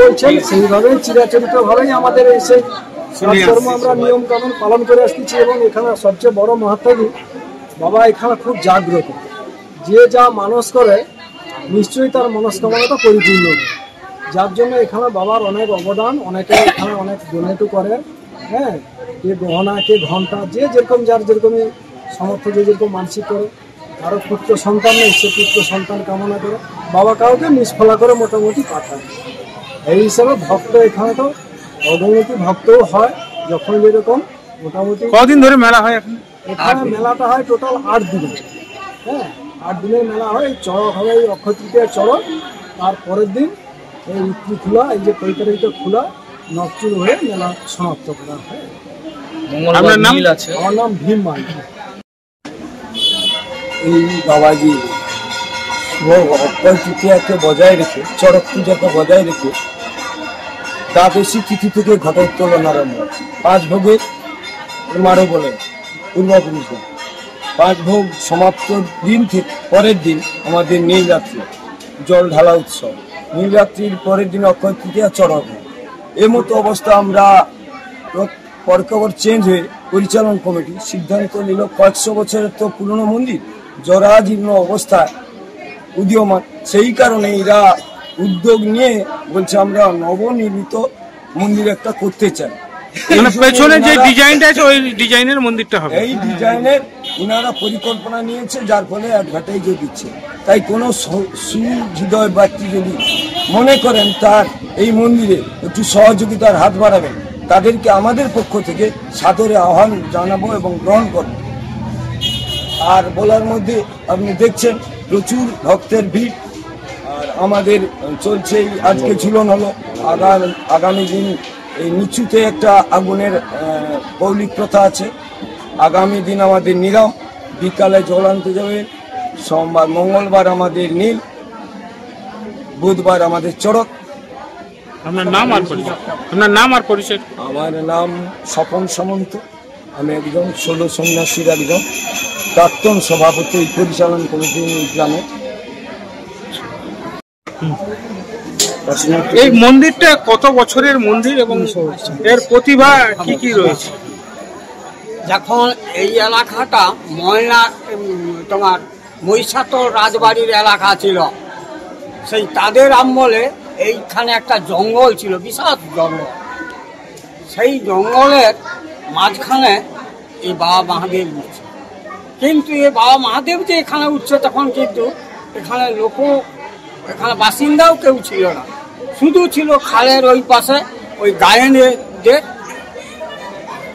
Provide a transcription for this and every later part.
বলছেন সেইভাবে চিরাচরিত ভাবেই আমাদের এই সেই কাজকর্ম আমরা নিয়ম কানুন পালন করে আসতেছি। এবং এখানে সবচেয়ে বড় মাহাত্ম্য কি, বাবা এখানে খুব জাগ্রত, যে যা মানস করে নিশ্চয়ই তার মনস্কামনাটা পরিপূর্ণ হবে। যার জন্য এখানে বাবার অনেক অবদান, অনেকে এখানে অনেক ডোনেটও করে। হ্যাঁ, কে গহনা, কে ঘন্টা, যে যেরকম যার যেরকমই সামর্থ্য, যে যেরকম মানসিক করে। কারো পুত্র সন্তান নেই, সে পুত্র সন্তান কামনা করে বাবা কাউকে নিষ্ফলা করে মোটামুটি পাঠায়। এই হিসাবে ভক্ত এখানে তো অগণিত ভক্তও হয়। যখন যেরকম মোটামুটি কদিন ধরে মেলা হয় এখানে মেলাটা হয় টোটাল 8 দিনে। হ্যাঁ, 8 দিনের মেলা হয়। এই চড়ক হবে, এই অক্ষয় তৃতীয়ার চড়ক, তার পরের দিন এই উত্তরি খোলা, এই যে পৈতারিত খোলা নকচুর হয়ে মেলা সমাপ্ত করা হয়। আমার নাম ভীম মাঝি। এই বাবাজি অক্ষয় তৃতীয়াকে বজায় রেখে, চড়ক পূজাকে বজায় রেখে দ্বাদশী তিথি থেকে ঘটোত্তোলন আরম্ভ। 5 ভোগের মারো বলে পূর্বপুরুষরা। 5 ভোগ সমাপ্ত দিন থেকে পরের দিন আমাদের নীলরাত্রি জল ঢালা উৎসব। নীলরাত্রির পরের দিন অক্ষয় তৃতীয়া চড়ক হয়। এর মতো অবস্থা আমরা পরখবর চেঞ্জ হয়ে পরিচালন কমিটি সিদ্ধান্ত নিল, কয়েকশো বছরের তো পুরনো মন্দির জরাজীর্ণ অবস্থায় উদীয়মান। সেই কারণে এরা উদ্যোগ নিয়ে বলছে আমরা নবনির্মিত মন্দির একটা করতে চাই। পেছনে যে ডিজাইনটা আছে ওই ডিজাইনের মন্দিরটা হবে। এই ডিজাইনের ওনারা পরিকল্পনা নিয়েছে, যার ফলে অ্যাডভার্টাইজও দিচ্ছে। তাই কোনো সুহৃদয় ব্যক্তি যদি মনে করেন তার এই মন্দিরে একটু সহযোগিতার হাত বাড়াবেন, তাদেরকে আমাদের পক্ষ থেকে সাদরে আহ্বান জানাবো এবং গ্রহণ করব। আর বলার মধ্যে আপনি দেখছেন প্রচুর ভক্তের ভিড়। আর আমাদের চলছে, আজকে ঝুলন হলো, আগামী দিন এই নিচুতে একটা আগুনের মৌলিক প্রথা আছে। আগামী দিন আমাদের নিলাম, বিকালে জল আনতে যাবে। সোমবার মঙ্গলবার আমাদের নীল, বুধবার আমাদের চড়ক। আপনার নাম আর পরিচয়? আমার নাম স্বপন সামন্ত। আমি একজন ষোলো সন্ন্যাসীর একজন প্রাক্তন সভাপতি পরিচালন কমিটি গ্রামে। এই মন্দিরটা কত বছরের মন্দির এবং এর প্রতিভা কি কি রয়েছে? যখন এই এলাকাটা তোমার মহিষাতল রাজবাড়ির এলাকা ছিল, সেই তাদের আমলে এইখানে একটা জঙ্গল ছিল, বিশাল জঙ্গল। সেই জঙ্গলের মাঝখানে এই বাবা মহাদেব উঠছে। কিন্তু এই বাবা মহাদেব যে এখানে উঠছে, তখন কিন্তু এখানে এখানে বাসিন্দাও কেউ ছিল না। শুধু ছিল খালের ওই পাশে ওই গায়েনদের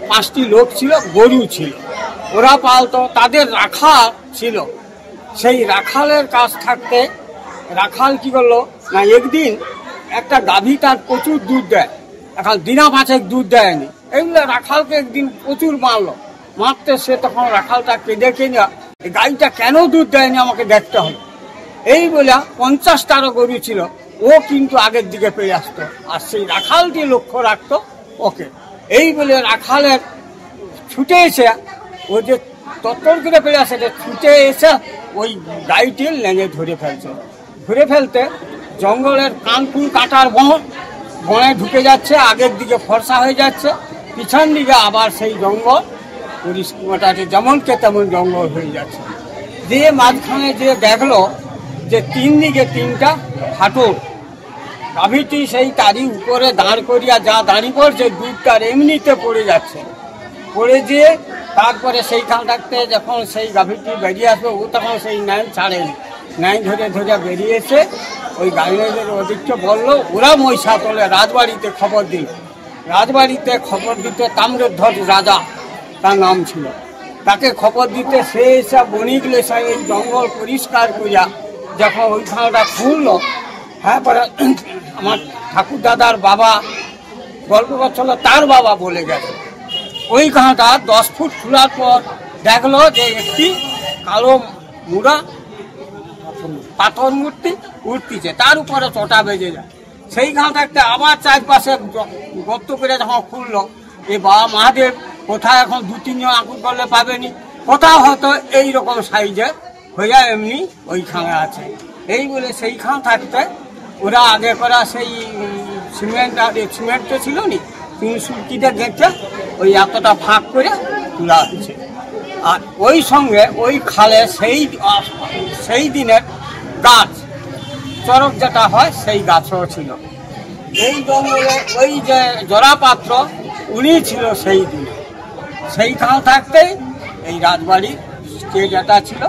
5টি লোক ছিল, গরু ছিল, ওরা পালতো, তাদের রাখাল ছিল। সেই রাখালের কাছ থাকতে রাখাল কি করলো না, একদিন একটা গাভী তার প্রচুর দুধ দেয়, এখন দিনা 5 দুধ দেয়নি। এইগুলো রাখালকে একদিন প্রচুর মারতে সে তখন রাখালটা কেঁদে এই গাড়িটা কেন দুধ দেয়নি আমাকে দেখতে হবে। এই বলে 50টারও গরু ছিল, ও কিন্তু আগের দিকে পেয়ে আসতো, আর সেই রাখালটি লক্ষ্য রাখতো ওকে। এই বলে রাখালের ছুটে এসে ও যে তত্তর করে পেয়ে আসে, ছুটে এসে ওই গাড়িটির লেঙে ধরে ফেলতে জঙ্গলের কানপুর কাটার বনে ঢুকে যাচ্ছে। আগের দিকে ফর্সা হয়ে যাচ্ছে, পিছন দিকে আবার সেই জঙ্গল মোটামুটি যেমনকে তেমন জঙ্গল হয়ে যাচ্ছে। দিয়ে মাঝখানে যে দেখলো যে 3 দিকে 3টা ফাটল, গাভীটি সেই তারই উপরে দাঁড় করিয়া যা দাঁড়িয়ে পড়ছে, দুধটার এমনিতে পড়ে যাচ্ছে। পড়ে যেয়ে তারপরে সেইখান থাকতে যখন সেই গাভীটি বেরিয়ে আসবে, ও তখন সেই নাইন ছাড়েনি, নাইন ধরে বেরিয়েছে। ওই গাইনের ওদিককে বললো, ওরা মহিষাতলে রাজবাড়িতে খবর দিল। রাজবাড়িতে খবর দিতে তাম্রধ্বজ রাজা তার নাম ছিল, তাকে খবর দিতে সে এসে বণিক লেসা এই জঙ্গল পরিষ্কার করিয়া যখন ওইখানটা খুললো, হ্যাঁ, পরে আমার ঠাকুর দাদার বাবা গল্প করছিল, তার বাবা বলে গেছে ওইখানটা 10 ফুট খোলার পর দেখলো যে একটি কালো মুড়া পাথর মূর্তি উঠতিছে, তার উপরে চটা বেজে যায়। সেইখান থাকতে আবার চারপাশে গর্ত করে যখন খুললো, এই বাবা মহাদেব কোথায় এখন 2-3 জন আঁকুর করলে পাবেনি, কোথাও হয়তো এইরকম সাইজের হইয়া এমনি ওইখানে আছে। এই বলে সেইখান থাকতে ওরা আগে করা সেই সিমেন্ট আর সিমেন্ট তো ছিল নি, তিন সুরকিতে গেছে ওই এতটা ফাঁক করে তোলা হয়েছে। আর ওই সঙ্গে ওই খালে সেই দিনের গাছ চরক যেটা হয় সেই গাছও ছিল। এই জঙ্গলে ওই যে জরাপাত্র উনি ছিল সেই দিনে, সেইখানে থাকতেই এই রাজবাড়ির যে যেটা ছিল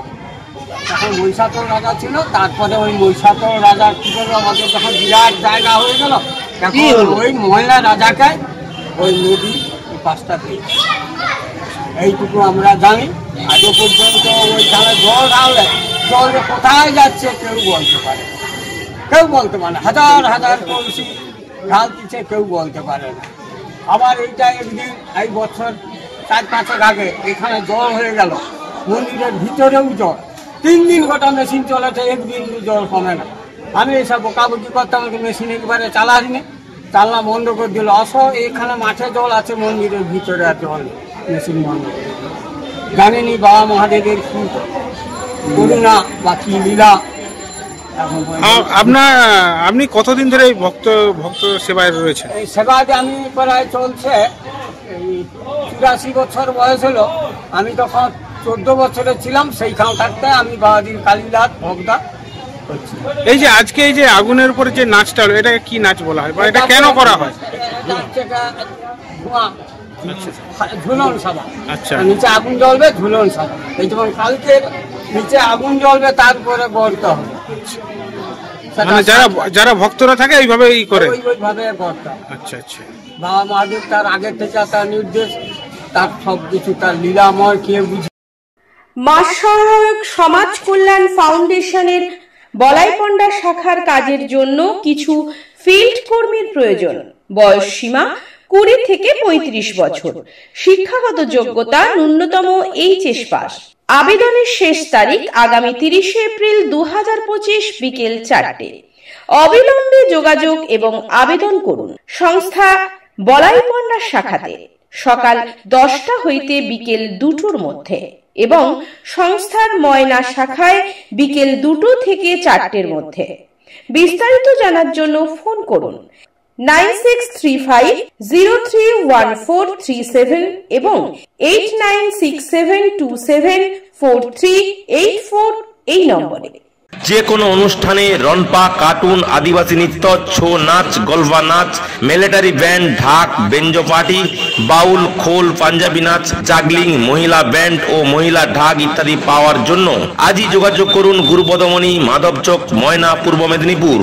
তখন মহিষাতল রাজা ছিল। তারপরে ওই মহিষাতল রাজার কি করলো, আমাদের যখন বিরাট জায়গা হয়ে গেল তখন ওই মহিলা রাজাকে ওই নদী পাশটা পেয়েছে, এইটুকু আমরা জানি। আজও পর্যন্ত ওইখানে জল ঢাললে জল কোথায় যাচ্ছে কেউ বলতে পারে না, কেউ বলতে পারে না। হাজার হাজার কলসি ঢালতেছে, কেউ বলতে পারে না। আবার এইটা একদিন এই বছর 4-5 আগে এখানে জল হয়ে গেল, মন্দিরের ভিতরেও জল, 3 দিন গোটা মেশিন চলেছে, একদিন জল কমে না। আমি এসব বকাবকি করতাম, মেশিন একবারে চালাইনি, চালনা বন্ধ করে দিল। এখানে মাঠে জল আছে, মন্দিরের ভিতরে আর জল মেশিন বন্ধ করে দিল। জানেনি বাবা মহাদেবের কি করুণা বা কি লীলা। আপনি কতদিন ধরে এই ভক্ত সেবায় রয়েছে? এই সেবাতে আমি প্রায় চলছে এই 84 বছর বয়স হলো। আমি তখন 14 বছরে ছিলাম, সেইখানে থাকতে আমি বাবাজির কালীলাত ভক্তা করছি। এই যে আজকে এই যে আগুনের উপরে যে নাচটা হলো, এটা কি নাচ বলা হয় বা এটা কেন করা হয়? ঝুলন সাদা, আচ্ছা, নিচে আগুন জ্বলবে, ঝুলন সাদা। এই যেমন কালকে নিচে আগুন জ্বলবে, তারপরে গড়তে হবে। মানে যারা ভক্তরা থাকে এইভাবেই করে, ওইভাবে গড়তে। আচ্ছা আচ্ছা। বাবা মহাদেব তার আগে থেকে তার নির্দেশ, তার সবকিছু তার লীলাময় কে বুঝে। মা সহায়ক সমাজ কল্যাণ ফাউন্ডেশনের বলাইপন্ডা শাখার কাজের জন্য কিছু ফিল্ড কর্মীর প্রয়োজন। বয়স সীমা 20 থেকে 35 বছর। শিক্ষাগত যোগ্যতা ন্যূনতম এইচএস পাস। আবেদনের শেষ তারিখ আগামী 30 এপ্রিল 2025 বিকেল 4টে। অবিলম্বে যোগাযোগ এবং আবেদন করুন। সংস্থা বলাইপন্ডা শাখাতে সকাল 10টা হইতে বিকেল 2টোর মধ্যে এবং সংস্থার ময়না শাখায় বিকেল 2টো থেকে 4টের মধ্যে। বিস্তারিত জানার জন্য ফোন করুন 9635031437 এবং 8967274384 এই নম্বরে। যে কোনো অনুষ্ঠানে রনপা, কার্টুন, আদিবাসী নৃত্য, ছৌ নাচ, গলফা নাচ, মিলিটারি ব্যান্ড, ঢাক, বেঞ্জো পার্টি, বাউল, খোল, পাঞ্জাবি নাচ, জাগলিং, মহিলা ব্যান্ড ও মহিলা ঢাক ইত্যাদি পাওয়ার জন্য আজই যোগাযোগ করুন গুরুপদমণি, মাধবচক, ময়না, পূর্ব মেদিনীপুর।